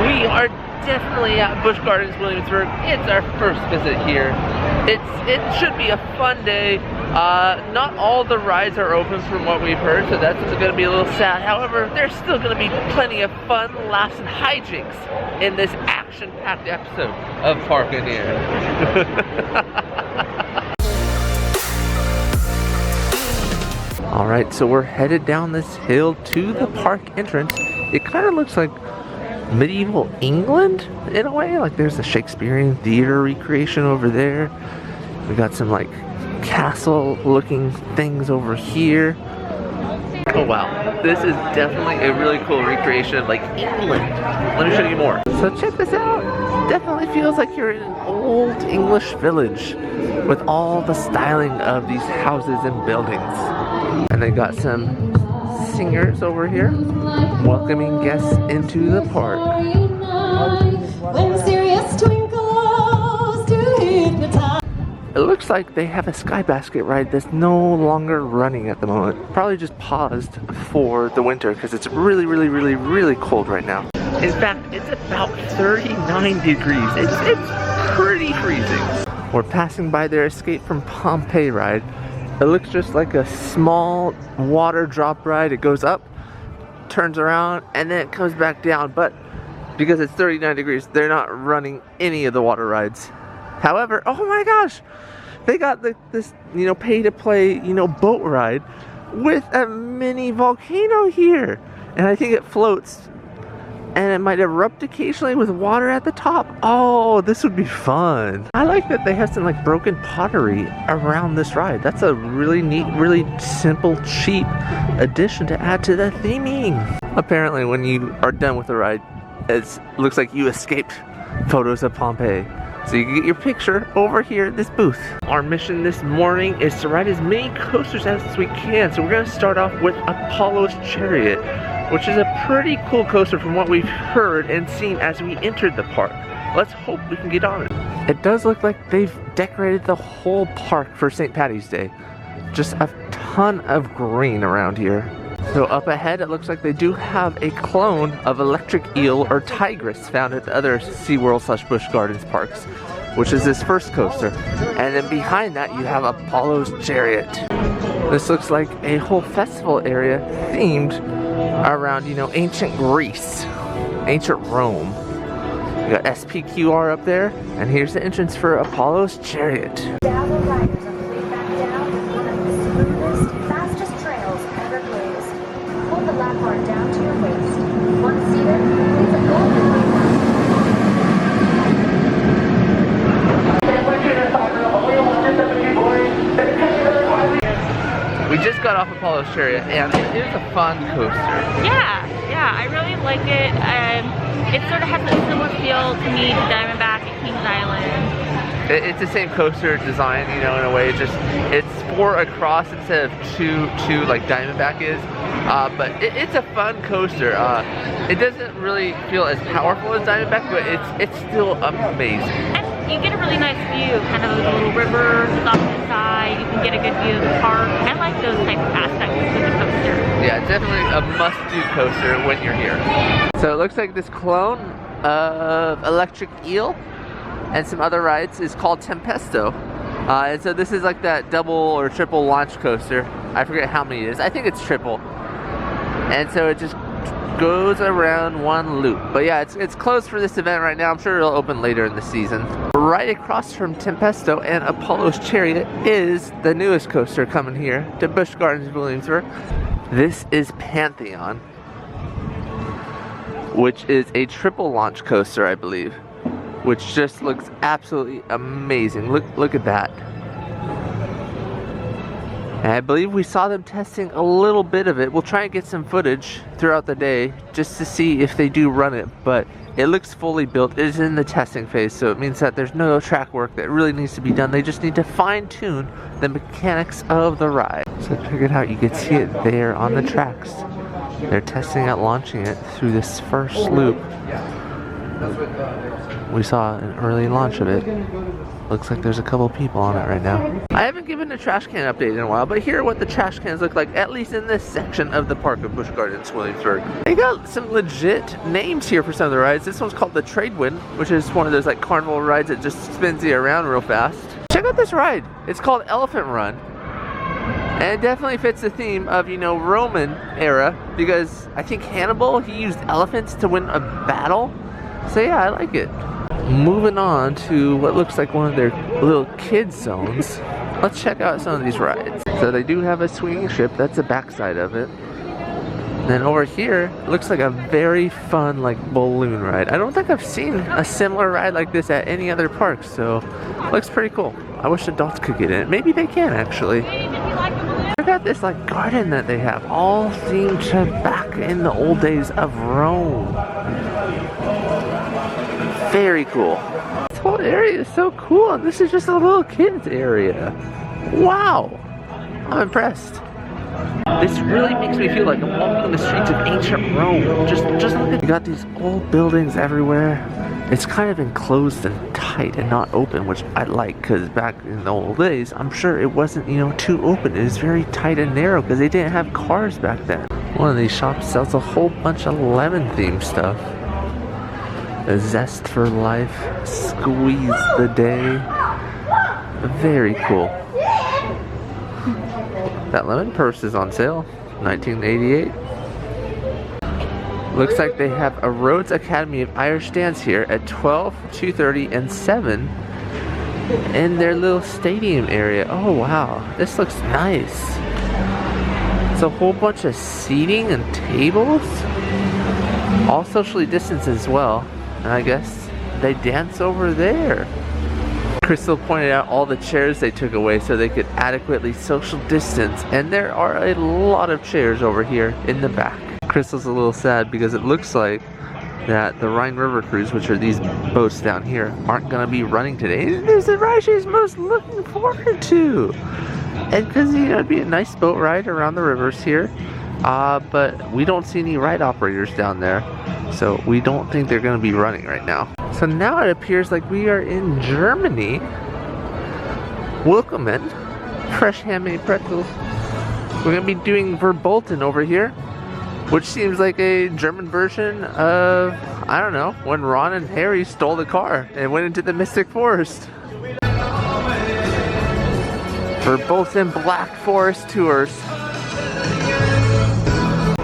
We are definitely at Busch Gardens Williamsburg. It's our first visit here. It should be a fun day. Not all the rides are open from what we've heard, so that's going to be a little sad. However, there's still going to be plenty of fun, laughs, and hijinks in this action-packed episode of Parkineer. Alright, so we're headed down this hill to the park entrance. It kind of looks like medieval England in a way. Like there's a Shakespearean theater recreation over there. We got some like castle looking things over here. Oh wow, this is definitely a really cool recreation of like England. Let me show you more. So check this out. Definitely feels like you're in an old English village with all the styling of these houses and buildings. And they got some singers over here welcoming guests into the park. It looks like they have a sky basket ride that's no longer running at the moment. Probably just paused for the winter because it's really cold right now. In fact, it's about 39 degrees. It's pretty freezing. We're passing by their Escape from Pompeii ride. It looks just like a small water drop ride. It goes up, turns around, and then it comes back down. But because it's 39 degrees, they're not running any of the water rides. However, oh my gosh, they got this, pay to play, boat ride with a mini volcano here. And I think it floats. And it might erupt occasionally with water at the top. Oh, this would be fun. I like that they have some like broken pottery around this ride. That's a really neat, really simple, cheap addition to add to the theming. Apparently when you are done with the ride, it looks like you escaped photos of Pompeii. So you can get your picture over here at this booth. Our mission this morning is to ride as many coasters as we can. So we're gonna start off with Apollo's Chariot, which is a pretty cool coaster from what we've heard and seen as we entered the park. Let's hope we can get on it. It does look like they've decorated the whole park for St. Patty's Day. Just a ton of green around here. So up ahead, it looks like they do have a clone of Electric Eel or Tigress found at the other Seaworld / Busch Gardens parks, which is this first coaster. And then behind that, you have Apollo's Chariot. This looks like a whole festival area themed around, ancient Greece, ancient Rome. We got SPQR up there, and here's the entrance for Apollo's Chariot. Dazzle riders on the way back down one of the smoothest, fastest trails ever blazed. Pull the lap bar down to your waist. One seater, leave a golden We just got off Apollo's Chariot, and it is a fun coaster. Yeah, I really like it. It sort of has a similar feel to me to Diamondback at Kings Island. It's the same coaster design, in a way. It's 4 across instead of two like Diamondback is. But it's a fun coaster. It doesn't really feel as powerful as Diamondback, but it's still amazing. And you get a really nice view, kind of a little river off to the side. You can get a good view of the park. I like those type of aspects of the coaster. Yeah, definitely a must-do coaster when you're here. So it looks like this clone of Electric Eel and some other rides is called Tempesto. And so this is like that double or triple launch coaster. I forget how many it is. I think it's triple. And so it just goes around one loop. But yeah, it's closed for this event right now. I'm sure it'll open later in the season. Right across from Tempesto and Apollo's Chariot is the newest coaster coming here to Busch Gardens Williamsburg. This is Pantheon, which is a triple launch coaster, I believe, which just looks absolutely amazing. Look at that. And I believe we saw them testing a little bit of it. We'll try and get some footage throughout the day just to see if they do run it, but it looks fully built. It is in the testing phase, so it means that there's no track work that really needs to be done. They just need to fine-tune the mechanics of the ride. So check it out, you can see it there on the tracks. They're testing out launching it through this first loop. We saw an early launch of it. Looks like there's a couple people on it right now. I haven't given a trash can update in a while, but here are what the trash cans look like, at least in this section of the park of Busch Gardens Williamsburg. They got some legit names here for some of the rides. This one's called the Trade Wind, which is one of those like carnival rides that just spins you around real fast. Check out this ride. It's called Elephant Run. And it definitely fits the theme of, you know, Roman era, because I think Hannibal, he used elephants to win a battle. So yeah, I like it. Moving on to what looks like one of their little kids zones. Let's check out some of these rides. So they do have a swinging ship, that's the backside of it. Then over here, looks like a very fun like balloon ride. I don't think I've seen a similar ride like this at any other park, so looks pretty cool. I wish adults could get in it. Maybe they can actually. Check out this like garden that they have, all themed to back in the old days of Rome. Very cool. This whole area is so cool, and this is just a little kids area. Wow, I'm impressed. This really makes me feel like I'm walking the streets of ancient Rome. Just look at, you got these old buildings everywhere. It's kind of enclosed and tight and not open, which I like, because back in the old days, I'm sure it wasn't, you know, too open. It was very tight and narrow because they didn't have cars back then. One of these shops sells a whole bunch of lemon themed stuff. A zest for life, squeeze the day. Very cool. That lemon purse is on sale, 1988. Looks like they have a Rhodes Academy of Irish Dance here at 12, 2:30, and 7 in their little stadium area. Oh wow, this looks nice. It's a whole bunch of seating and tables, all socially distanced as well. And I guess they dance over there. Crystal pointed out all the chairs they took away so they could adequately social distance, and there are a lot of chairs over here in the back. Crystal's a little sad because it looks like that the Rhine River Cruise, which are these boats down here, aren't going to be running today. And this is the ride she's most looking forward to. And because, you know, it'd be a nice boat ride around the rivers here. But we don't see any ride operators down there, so we don't think they're going to be running right now. So now it appears like we are in Germany. Welcome in. Fresh handmade pretzels. We're going to be doing Verbolten over here, which seems like a German version of, I don't know, when Ron and Harry stole the car and went into the Mystic Forest. Verbolten Black Forest Tours.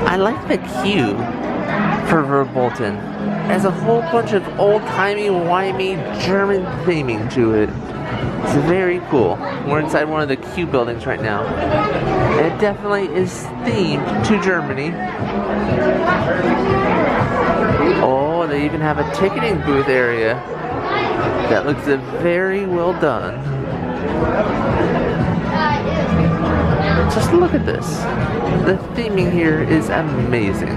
I like the queue for Verbolten. It has a whole bunch of old-timey-wimey German theming to it. It's very cool. We're inside one of the queue buildings right now. It definitely is themed to Germany. Oh, they even have a ticketing booth area. That looks very well done. Just look at this. The theming here is amazing.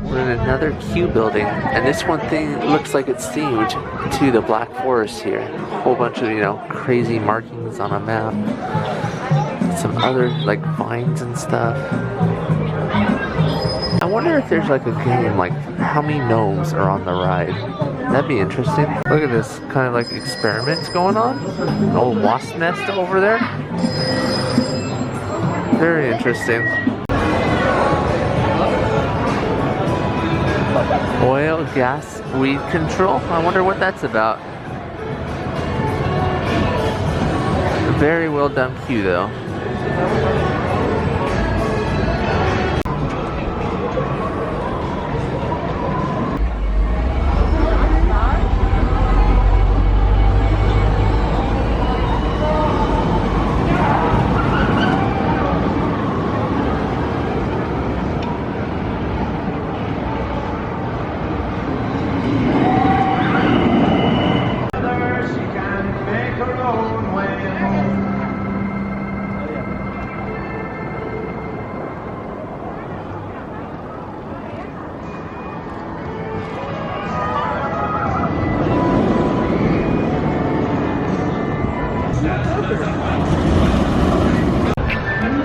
We're in another queue building, and this one thing looks like it's themed to the Black Forest here. A whole bunch of, you know, crazy markings on a map. Some other, like, vines and stuff. I wonder if there's, like, a game, like, how many gnomes are on the ride. That'd be interesting. Look at this kind of, like, experiments going on. An old wasp nest over there. Very interesting. Oil, gas, weed control. I wonder what that's about. Very well done queue though.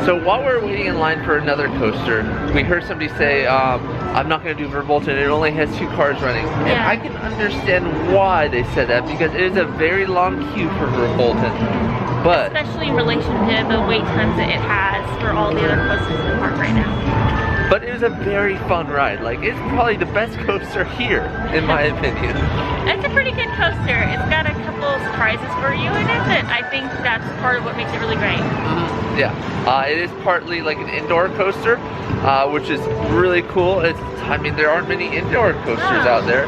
So while we're waiting in line for another coaster, we heard somebody say I'm not going to do Verbolten. It only has 2 cars running. And Yeah. I can understand why they said that, because it is a very long queue for Verbolten. But Especially in relation to the wait times that it has for all the other coasters in the park right now. But it was a very fun ride. Like, it's probably the best coaster here, in my opinion. It's a pretty good coaster. It's got a couple surprises for you in it that I think that's part of what makes it really great. Yeah, it is partly like an indoor coaster, which is really cool. I mean, there aren't many indoor coasters out there.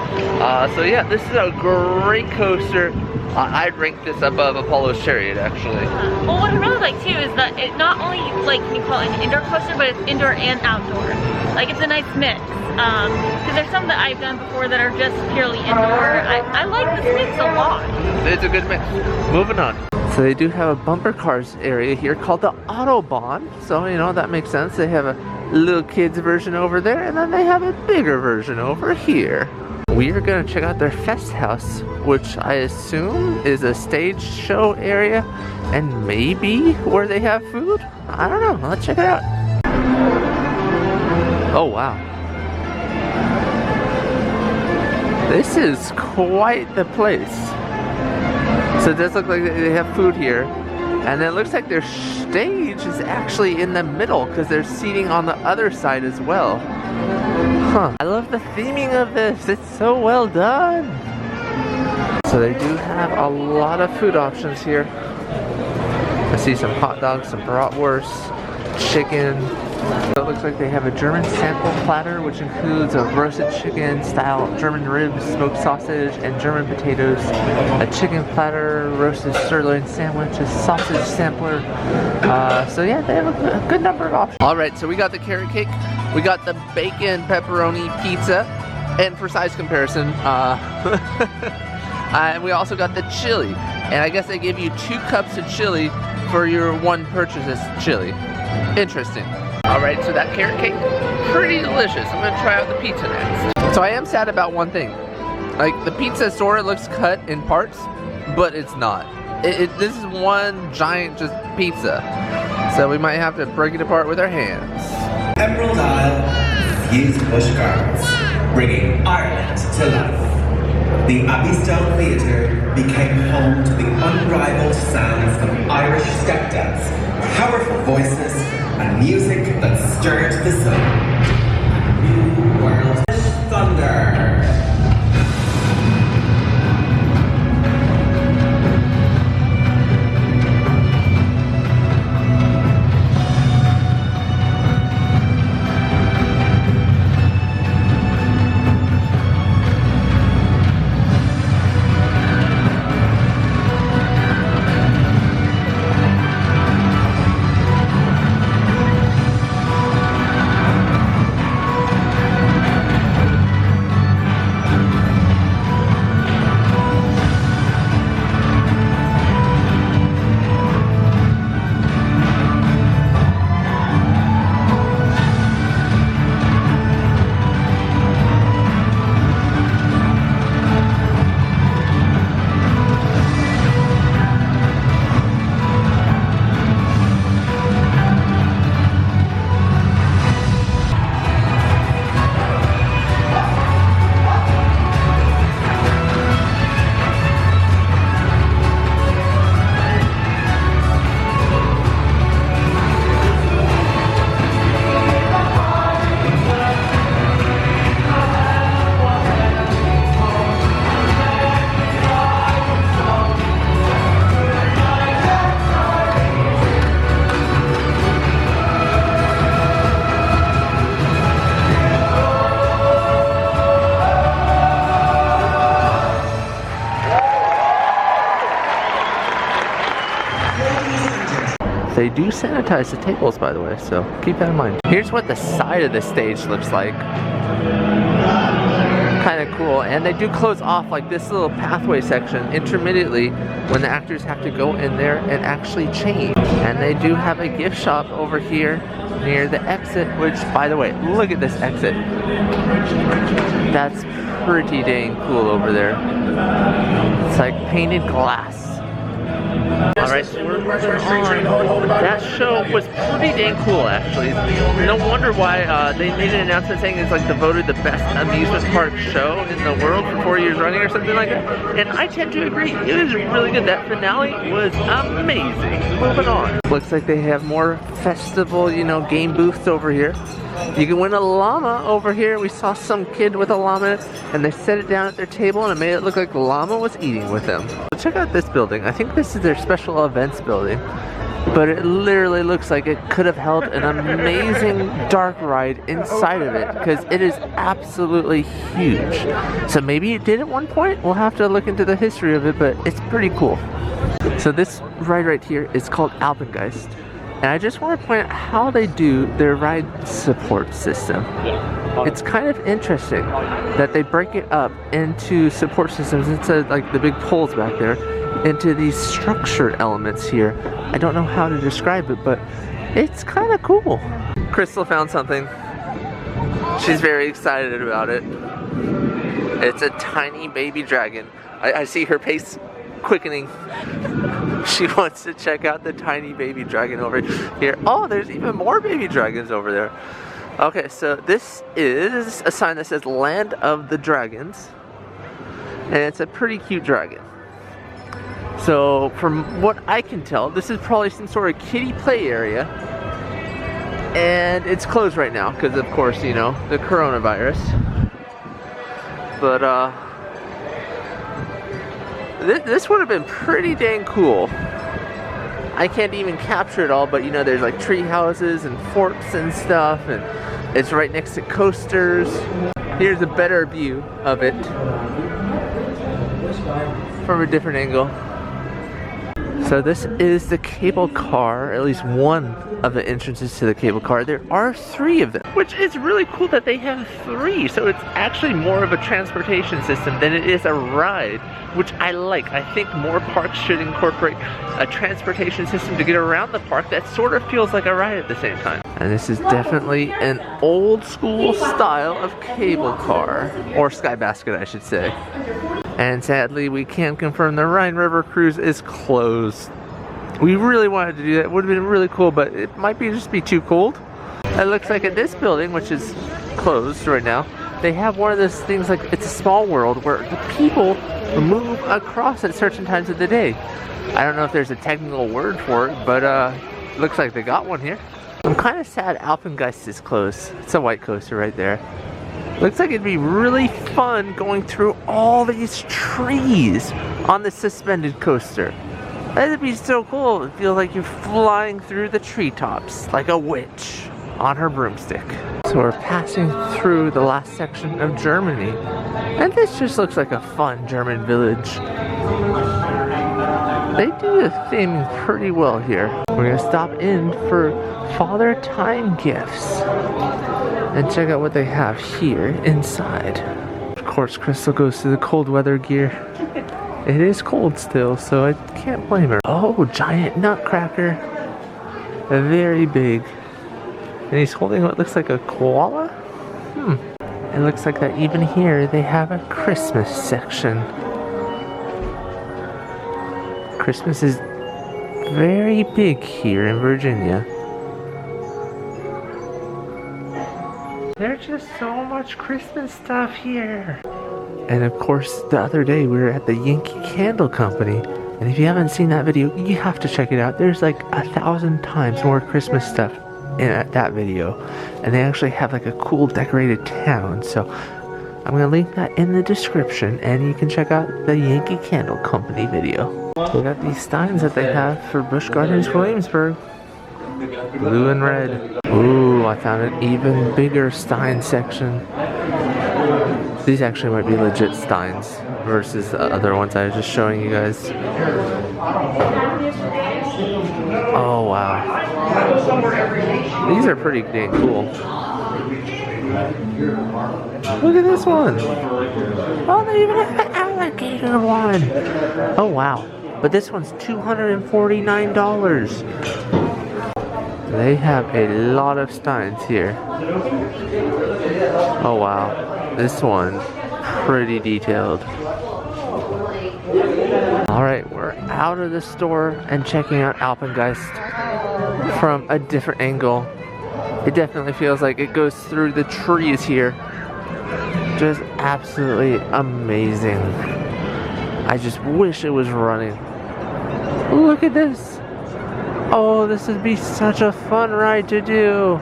So yeah, this is a great coaster. I'd rank this above Apollo's Chariot, actually. Well, what I really like too is that it not only, like, can you call it an indoor coaster, but it's indoor and outdoor. Like, it's a nice mix. Because there's some that I've done before that are just purely indoor. I like this mix a lot. It's a good mix. Moving on. So they do have a bumper cars area here called the Autobahn. So, you know, that makes sense. They have a little kids version over there, and then they have a bigger version over here. We are going to check out their Fest House, which I assume is a stage show area, and maybe where they have food? I don't know. Let's check it out. Oh, wow. This is quite the place. So it does look like they have food here. And it looks like their stage is actually in the middle, because they're seating on the other side as well. Huh. I love the theming of this. It's so well done. So they do have a lot of food options here. I see some hot dogs, some bratwurst, chicken. So it looks like they have a German sample platter, which includes a roasted chicken style German ribs, smoked sausage, and German potatoes. A chicken platter, roasted sirloin sandwich, a sausage sampler. So yeah, they have a good number of options. All right, so we got the carrot cake. We got the bacon pepperoni pizza. And for size comparison, and we also got the chili. And I guess they give you 2 cups of chili for your 1 purchase of chili. Interesting. Alright, so that carrot cake, pretty delicious. I'm gonna try out the pizza next. So I am sad about one thing. Like, the pizza sort of looks cut in parts, but it's not. This is one giant just pizza. So we might have to break it apart with our hands. Emerald Isle views Busch Gardens, bringing Ireland to life. The Abbeystown Theatre became home to the unrivaled sounds of Irish step dance, powerful voices, and music that stirred the soul. A new world of thunder. They do sanitize the tables, by the way, so keep that in mind. Here's what the side of the stage looks like. Kind of cool, and they do close off like this little pathway section intermittently when the actors have to go in there and actually change. And they do have a gift shop over here near the exit, which, by the way, look at this exit. That's pretty dang cool over there. It's like painted glass. Alright, so we're moving on. That show was pretty dang cool, actually. No wonder why they made an announcement saying it's like the voted the best amusement park show in the world for 4 years running or something like that. And I tend to agree. It was really good. That finale was amazing. Moving on. Looks like they have more festival, you know, game booths over here. You can win a llama over here. We saw some kid with a llama and they set it down at their table and it made it look like the llama was eating with them. So check out this building. I think this is their special events building, but it literally looks like it could have held an amazing dark ride inside of it because it is absolutely huge. So maybe it did at one point. We'll have to look into the history of it, but it's pretty cool. So this ride right here is called Alpengeist. And I just want to point out how they do their ride support system. It's kind of interesting that they break it up into support systems instead of like the big poles back there, into these structured elements here. I don't know how to describe it, but it's kind of cool. Crystal found something. She's very excited about it. It's a tiny baby dragon. I see her pace quickening. She wants to check out the tiny baby dragon over here. Oh, there's even more baby dragons over there. Okay, so this is a sign that says Land of the Dragons. And it's a pretty cute dragon. So from what I can tell, this is probably some sort of kiddie play area. And it's closed right now because of course, you know, the coronavirus. But this would have been pretty dang cool. I can't even capture it all, but you know, there's like tree houses and forts and stuff, and it's right next to coasters. Here's a better view of it from a different angle. So this is the cable car, at least one of the entrances to the cable car. There are 3 of them, which is really cool that they have 3. So it's actually more of a transportation system than it is a ride, which I like. I think more parks should incorporate a transportation system to get around the park that sort of feels like a ride at the same time. And this is definitely an old school style of cable car, or sky basket I should say. And sadly, we can confirm the Rhine River Cruise is closed. We really wanted to do that. It would have been really cool, but it might just be too cold. It looks like at this building, which is closed right now, they have one of those things like It's a Small World where the people move across at certain times of the day. I don't know if there's a technical word for it, but looks like they got one here. I'm kind of sad Alpengeist is closed. It's a white coaster right there. Looks like it'd be really fun going through all these trees on the suspended coaster. That'd be so cool. It feels like you're flying through the treetops like a witch on her broomstick. So we're passing through the last section of Germany. And this just looks like a fun German village. They do the theming pretty well here. We're gonna stop in for Father Time gifts and check out what they have here inside. Of course, Crystal goes to the cold weather gear. It is cold still, so I can't blame her. Oh, giant nutcracker. Very big. And he's holding what looks like a koala? It looks like that even here they have a Christmas section. Christmas is very big here in Virginia. There's just so much Christmas stuff here. And of course, the other day we were at the Yankee Candle Company. And if you haven't seen that video, you have to check it out. There's like 1,000 times more Christmas stuff in that video. And they actually have like a cool decorated town. So I'm going to link that in the description. And you can check out the Yankee Candle Company video. We got these steins that they have for Busch Gardens Williamsburg. Blue and red. Ooh, I found an even bigger Stein section. These actually might be legit Steins versus the other ones I was just showing you guys. Oh wow. These are pretty dang cool. Look at this one. Oh, they even have an alligator one. Oh wow. But this one's $249. They have a lot of steins here. Oh wow, this one pretty detailed. Alright, we're out of the store and checking out Alpengeist from a different angle. It definitely feels like it goes through the trees here. Just absolutely amazing. I just wish it was running. Look at this. Oh, this would be such a fun ride to do.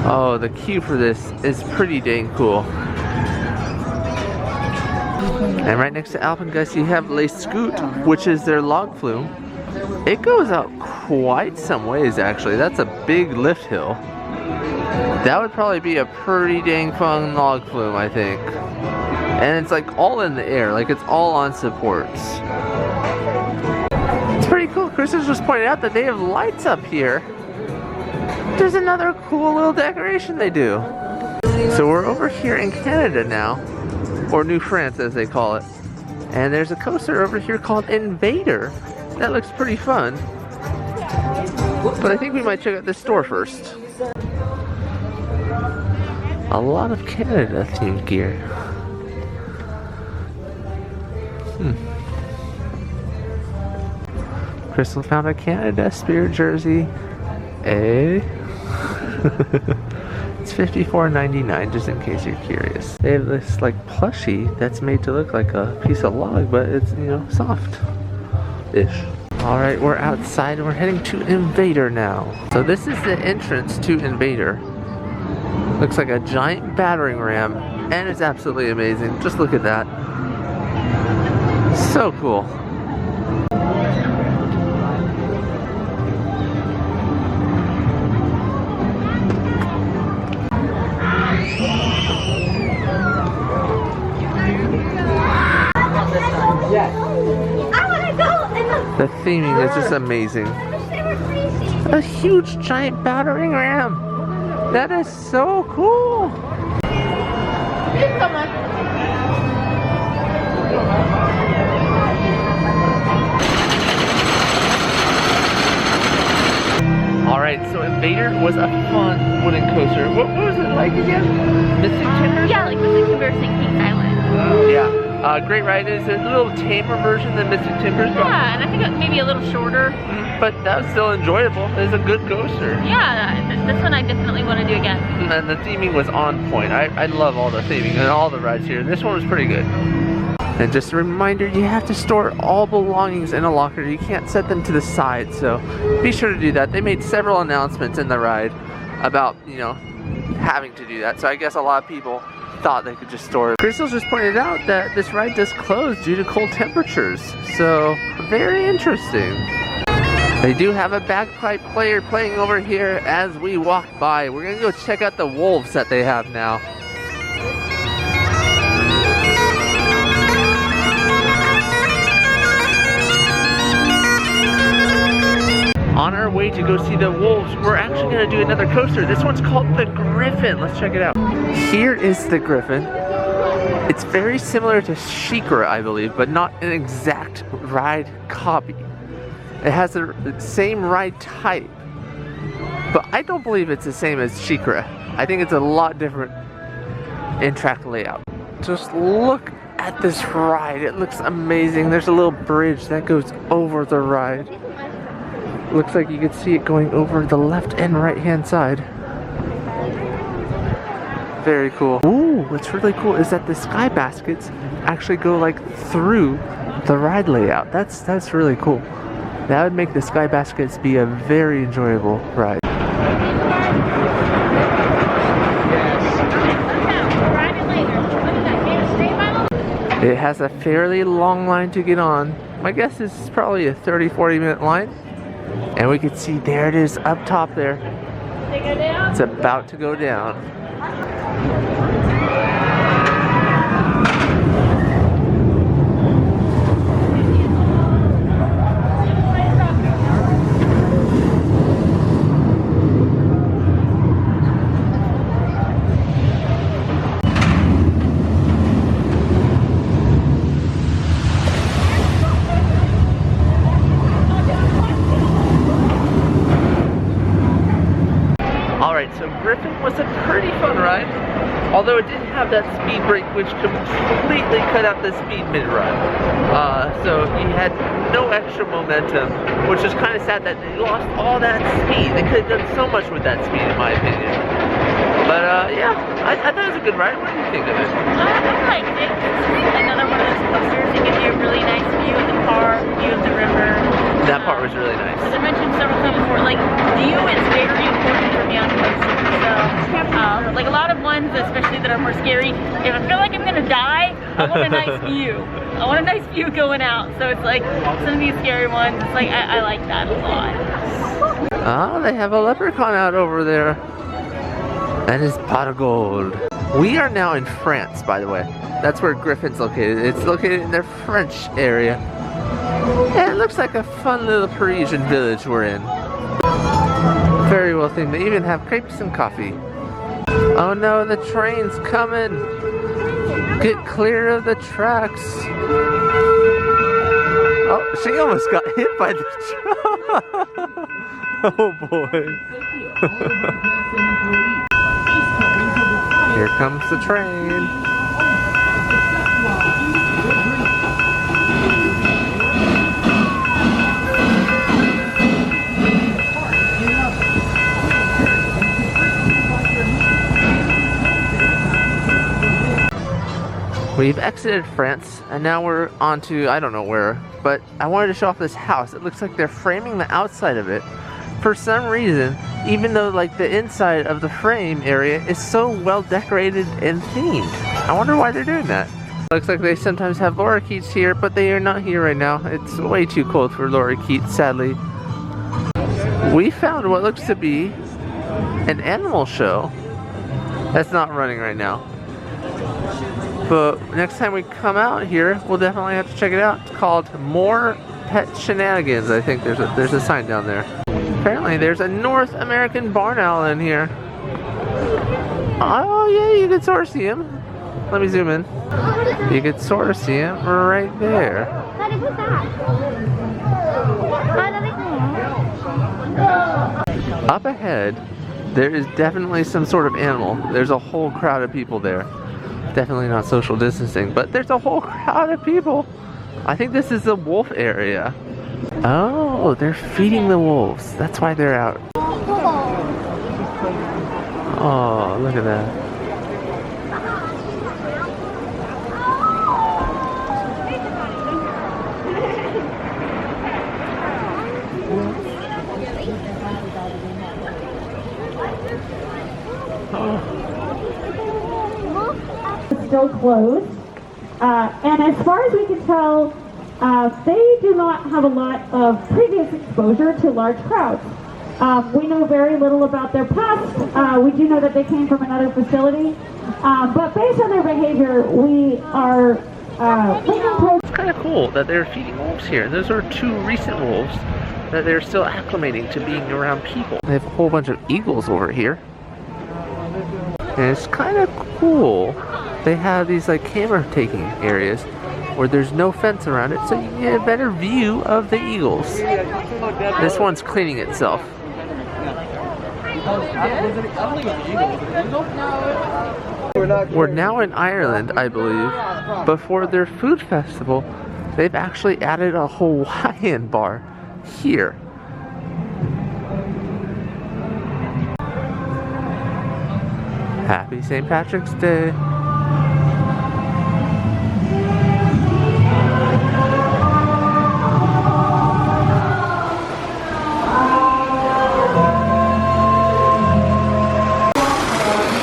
Oh, the queue for this is pretty dang cool. And right next to Alpengeist you have Le Scoot, which is their log flume. It goes out quite some ways actually. That's a big lift hill. That would probably be a pretty dang fun log flume, I think. And it's like all in the air, like it's all on supports. It's pretty cool. Chris has just pointed out that they have lights up here. There's another cool little decoration they do. So we're over here in Canada now, or New France as they call it. And there's a coaster over here called Invader. That looks pretty fun. But I think we might check out this store first. A lot of Canada themed gear. Crystal found a Canada Spirit jersey. It's $54.99 just in case you're curious. They have this like plushie that's made to look like a piece of log, but it's, you know, soft-ish. Alright, we're outside and we're heading to Invader now. So this is the entrance to Invader. Looks like a giant battering ram, and it's absolutely amazing. Just look at that. So cool. The theming is just amazing. A huge giant battering ram. That is so cool. Alright, so Invader was a fun wooden coaster. What was it like again? Mystic Timbers? Yeah, like Mystic Timbers and King Island. Yeah. Great ride. Is a little tamer version than Mystic Timbers. Yeah, and I think maybe a little shorter. But that was still enjoyable. It's a good coaster. Yeah, this one I definitely want to do again. And the theming was on point. I love all the theming and all the rides here. This one was pretty good. And just a reminder, you have to store all belongings in a locker. You can't set them to the side, so be sure to do that. They made several announcements in the ride about, you know, having to do that. So I guess a lot of people thought they could just store it. Crystal just pointed out that this ride does close due to cold temperatures. So, very interesting. They do have a bagpipe player playing over here as we walk by. We're gonna go check out the wolves that they have now. On our way to go see the wolves, we're actually going to do another coaster. This one's called the Griffin. Let's check it out. Here is the Griffin. It's very similar to Sheikra, I believe, but not an exact ride copy. It has the same ride type, but I don't believe it's the same as Sheikra. I think it's a lot different in track layout. Just look at this ride. It looks amazing. There's a little bridge that goes over the ride. Looks like you can see it going over the left and right hand side. Very cool. Ooh, what's really cool is that the sky baskets actually go like through the ride layout. That's really cool. That would make the sky baskets be a very enjoyable ride. It has a fairly long line to get on. My guess is probably a 30-40 minute line. And we can see there it is up top there. It's about to go down. Alright, so Griffin was a pretty fun ride. Although it didn't have that speed brake, which completely cut out the speed mid-run. So he had no extra momentum, which is kind of sad that they lost all that speed. They could have done so much with that speed, in my opinion. But yeah, I thought it was a good ride. What do you think of it? I liked it. It's another one of those coasters that gives you a really nice view of the park, view of the river. That part was really nice. As I mentioned several times before, like, view is very important for me on coasters. So, like a lot of ones, especially that are more scary, if I feel like I'm gonna die, I want a nice view. I want a nice view going out. So it's like, some of these scary ones, it's like, I like that a lot. Oh, they have a leprechaun out over there. That is pot of gold. We are now in France, by the way. That's where Griffin's located. It's located in their French area. And it looks like a fun little Parisian village we're in. Very well themed. They even have crepes and coffee. Oh no, the train's coming. Get clear of the tracks. Oh, she almost got hit by the truck. Oh boy. Here comes the train. We've exited France, and now we're on to, I don't know where, but I wanted to show off this house. It looks like they're framing the outside of it. For some reason, even though like the inside of the frame area is so well decorated and themed. I wonder why they're doing that. Looks like they sometimes have lorikeets here, but they are not here right now. It's way too cold for lorikeets, sadly. We found what looks to be an animal show that's not running right now. But next time we come out here, we'll definitely have to check it out. It's called More Pet Shenanigans. I think there's a sign down there. Apparently there's a North American barn owl in here. Oh yeah, you can sort of see him. Let me zoom in. You can sort of see him right there. Up ahead, there is definitely some sort of animal. There's a whole crowd of people there. Definitely not social distancing, but there's a whole crowd of people. I think this is the wolf area. Oh, they're feeding the wolves. That's why they're out. Oh, look at that. Still closed, and as far as we can tell, they do not have a lot of previous exposure to large crowds. We know very little about their past. We do know that they came from another facility, but based on their behavior, we are It's kind of cool that they're feeding wolves here. Those are two recent wolves that they're still acclimating to being around people. They have a whole bunch of eagles over here, and it's kind of cool. They have these like camera taking areas where there's no fence around it, so you can get a better view of the eagles. This one's cleaning itself. We're now in Ireland, I believe, but for their food festival, they've actually added a Hawaiian bar here. Happy St. Patrick's Day.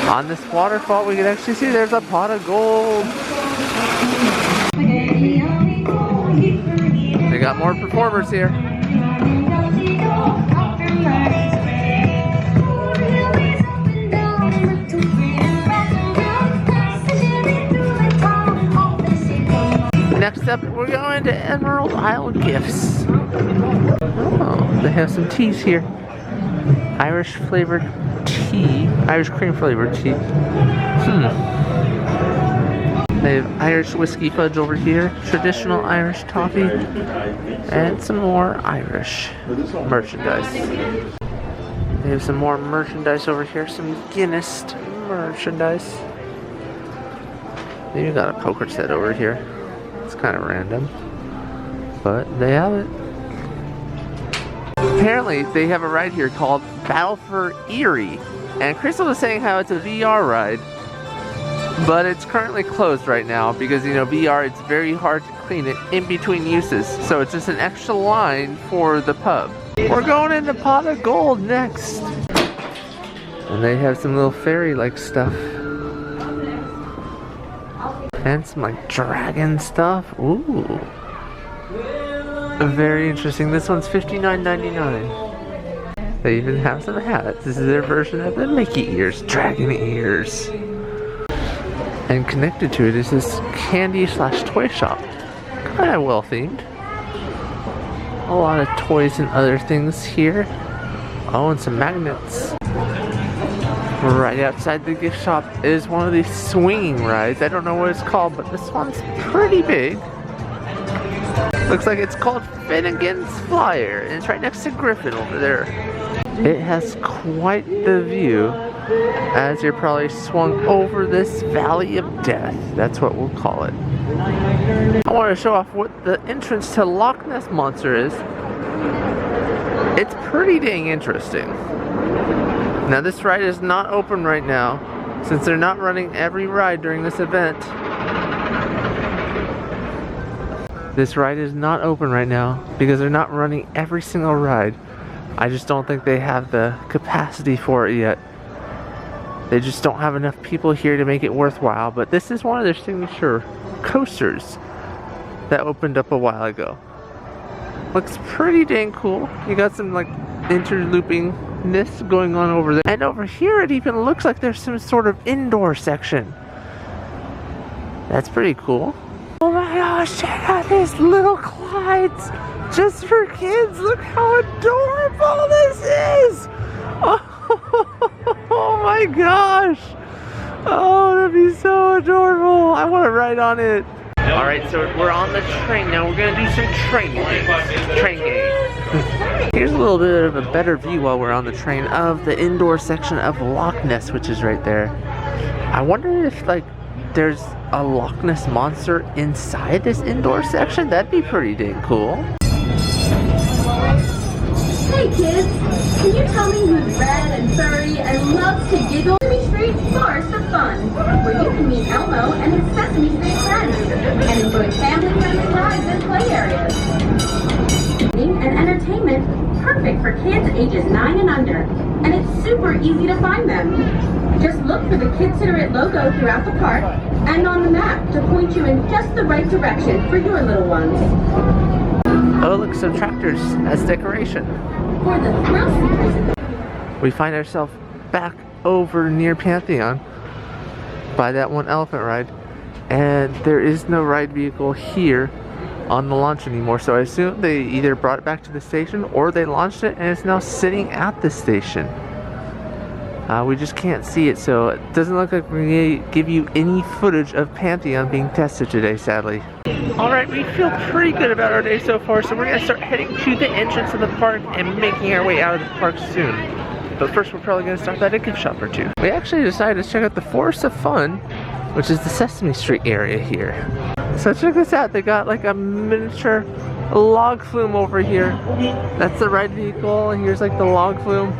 On this waterfall, we can actually see there's a pot of gold. They got more performers here. Next up, we're going to Emerald Isle Gifts. Oh, they have some teas here. Irish flavored tea, Irish cream flavored tea. They have Irish whiskey fudge over here, traditional Irish toffee, and some more Irish merchandise. They have some more merchandise over here, some Guinness merchandise. They even got a poker set over here. It's kind of random, but they have it. Apparently, they have a ride here called Battle for Erie, and Crystal was saying how it's a VR ride, but it's currently closed right now because, you know, VR, it's very hard to clean it in between uses, so it's just an extra line for the pub. We're going into Pot of Gold next, and they have some little fairy-like stuff. And some like dragon stuff. Ooh. Very interesting. This one's $59.99. They even have some hats. This is their version of the Mickey ears, dragon ears. And connected to it is this candy/toy shop. Kind of well themed. A lot of toys and other things here. Oh, and some magnets. Right outside the gift shop is one of these swinging rides. I don't know what it's called, but this one's pretty big. Looks like it's called Finnegan's Flyer, and it's right next to Griffin over there. It has quite the view as you're probably swung over this Valley of Death. That's what we'll call it. I want to show off what the entrance to Loch Ness Monster is. It's pretty dang interesting. Now this ride is not open right now, since they're not running every ride during this event. This ride is not open right now because they're not running every single ride. I just don't think they have the capacity for it yet. They just don't have enough people here to make it worthwhile, but this is one of their signature coasters that opened up a while ago. Looks pretty dang cool. You got some like interloopingness going on over there. And over here it even looks like there's some sort of indoor section. That's pretty cool. Oh my gosh, check out these little glides just for kids. Look how adorable this is. Oh my gosh. Oh, that'd be so adorable. I want to ride on it. Alright, so we're on the train now. We're going to do some train games. Here's a little bit of a better view while we're on the train of the indoor section of Loch Ness, which is right there. I wonder if, like, there's a Loch Ness monster inside this indoor section. That'd be pretty dang cool. Hey kids, can you tell me who's red and furry and loves to giggle? Sesame Street Forest of Fun, where you can meet Elmo and his Sesame Street friends and enjoy family-friendly rides and play areas. And entertainment perfect for kids ages 9 and under, and it's super easy to find them. Just look for the Kid Chariot logo throughout the park and on the map to point you in just the right direction for your little ones. Oh, look, some tractors as decoration. For the thrill seekers. We find ourselves back over near Pantheon by that one elephant ride, and there is no ride vehicle here on the launch anymore, so I assume they either brought it back to the station or they launched it and it's now sitting at the station. We just can't see it, so it doesn't look like we're going to give you any footage of Pantheon being tested today, sadly. Alright, we feel pretty good about our day so far, so we're going to start heading to the entrance of the park and making our way out of the park soon. But first, we're probably going to stop at a gift shop or two. We actually decided to check out the Forest of Fun, which is the Sesame Street area here. So check this out, they got like a miniature log flume over here. That's the ride vehicle, and here's like the log flume.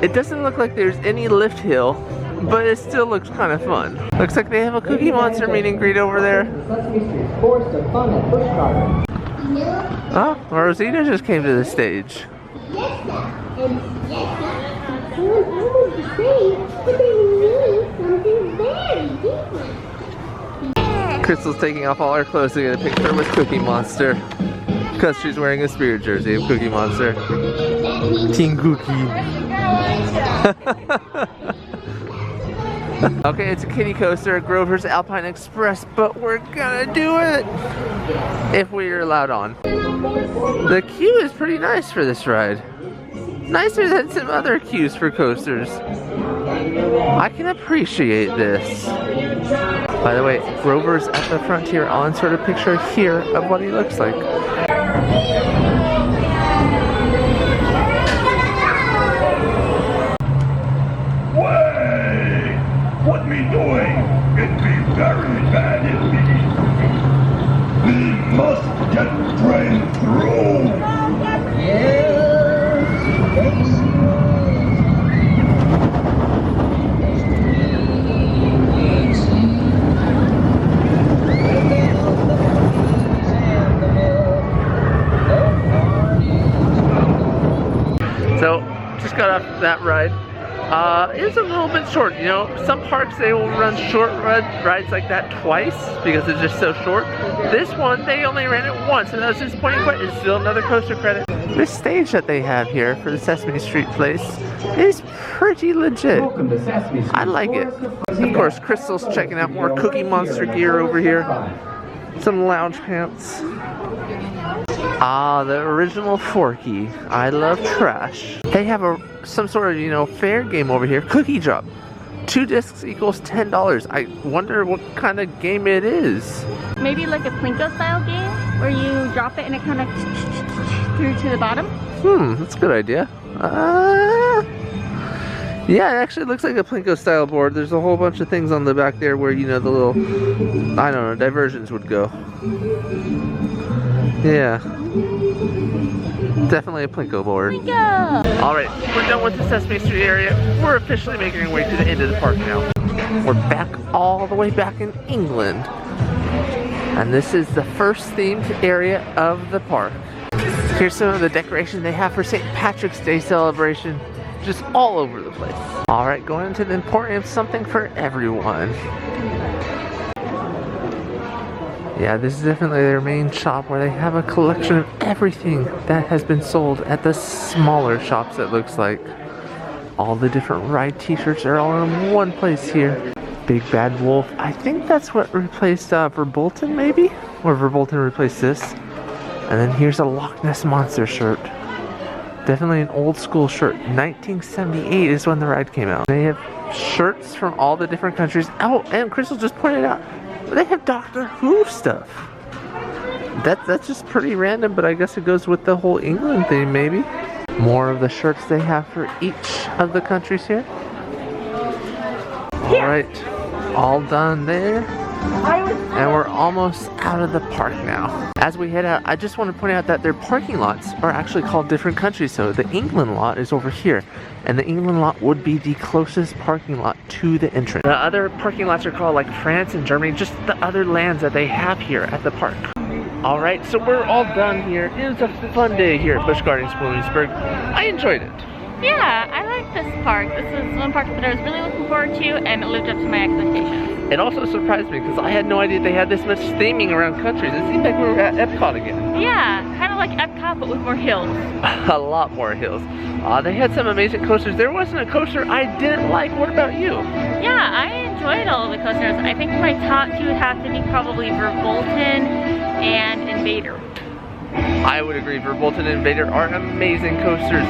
It doesn't look like there's any lift hill, but it still looks kind of fun. Looks like they have a Cookie Monster meet and greet over there. Oh, Rosita just came to the stage. Crystal's taking off all her clothes to get a picture with Cookie Monster because she's wearing a spirit jersey of Cookie Monster. Team Cookie. Okay, it's a kiddie coaster at Grover's Alpine Express, but we're gonna do it if we're allowed on. The queue is pretty nice for this ride. Nicer than some other queues for coasters. I can appreciate this. By the way, Grover's at the front here. I'll insert a picture here of what he looks like. Way! What me doing? It be very bad indeed. We must get train through. So, just got off that ride. It's a little bit short, you know. Some parks they will run short rides like that twice because it's just so short. This one, they only ran it once, and that was disappointing, but it's still another coaster credit. This stage that they have here for the Sesame Street place is pretty legit. Welcome to Sesame Street. I like it. Of course, Crystal's checking out more Cookie Monster gear over here. Some lounge pants. Ah, the original Forky. I love trash. They have some sort of, you know, fair game over here. Cookie Drop. 2 discs equals $10. I wonder what kind of game it is. Maybe like a Plinko style game where you drop it and it kind of through to the bottom. That's a good idea. Yeah, it actually looks like a Plinko style board. There's a whole bunch of things on the back there where, you know, the little, I don't know, diversions would go. Yeah. Definitely a Plinko board. Plinko! Alright, we're done with the Sesame Street area. We're officially making our way to the end of the park now. We're back all the way back in England. And this is the first themed area of the park. Here's some of the decoration they have for St. Patrick's Day celebration. Just all over the place. Alright, going into the Emporium, something for everyone. Yeah, this is definitely their main shop where they have a collection of everything that has been sold at the smaller shops, it looks like. All the different ride t-shirts are all in one place here. Big Bad Wolf. I think that's what replaced Verbolten, maybe? Or Verbolten replaced this. And then here's a Loch Ness Monster shirt. Definitely an old school shirt. 1978 is when the ride came out. They have shirts from all the different countries. Oh, and Crystal just pointed out, they have Doctor Who stuff. That's just pretty random, but I guess it goes with the whole England theme, maybe. More of the shirts they have for each of the countries here. Alright, all done there. And we're almost out of the park now. As we head out, I just want to point out that their parking lots are actually called different countries. So the England lot is over here, and the England lot would be the closest parking lot to the entrance. The other parking lots are called like France and Germany, just the other lands that they have here at the park. Alright, so we're all done here. It was a fun day here at Busch Gardens Williamsburg. I enjoyed it. Yeah, I like this park. This is one park that I was really looking forward to, and it lived up to my expectations. It also surprised me because I had no idea they had this much theming around countries. It seemed like we were at Epcot again. Yeah, kind of like Epcot, but with more hills. A lot more hills. They had some amazing coasters. There wasn't a coaster I didn't like. What about you? Yeah, I enjoyed all of the coasters. I think my top 2 would have to be probably Verbolten and Invader. I would agree. Verbolten and Invader are amazing coasters.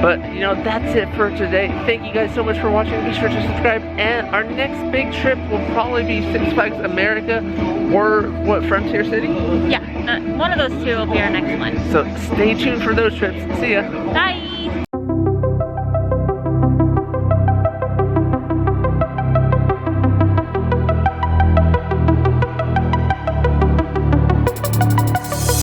But, you know, that's it for today. Thank you guys so much for watching. Be sure to subscribe. And our next big trip will probably be Six Flags America or, what, Frontier City? Yeah, one of those 2 will be our next one. So stay tuned for those trips. See ya. Bye.